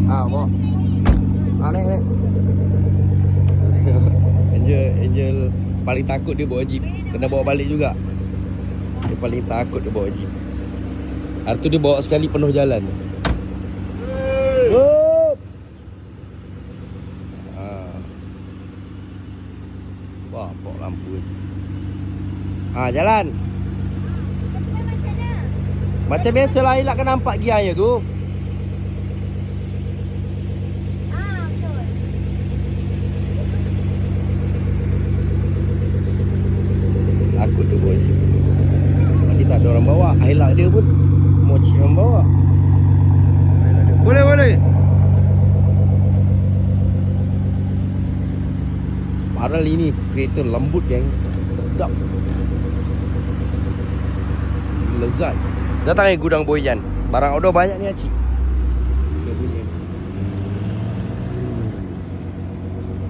Bawa. Naik. Angel paling takut dia bawa jeep. Kena bawa balik juga. Dia paling takut dia bawa jeep. Hari tu dia bawa sekali penuh jalan. Hop. Wah, pok lampu ni. Jalan. Macam biasa lah, elak kan nampak gianya tu. Betul. Takut dia bawa jeep. Lagi tak ada orang bawa. Elak dia pun mochi orang bawa. Boleh. Padahal ini kereta lembut yang sedap. Lezat. Datang gudang Boyan. Barang order banyak ni, Acik.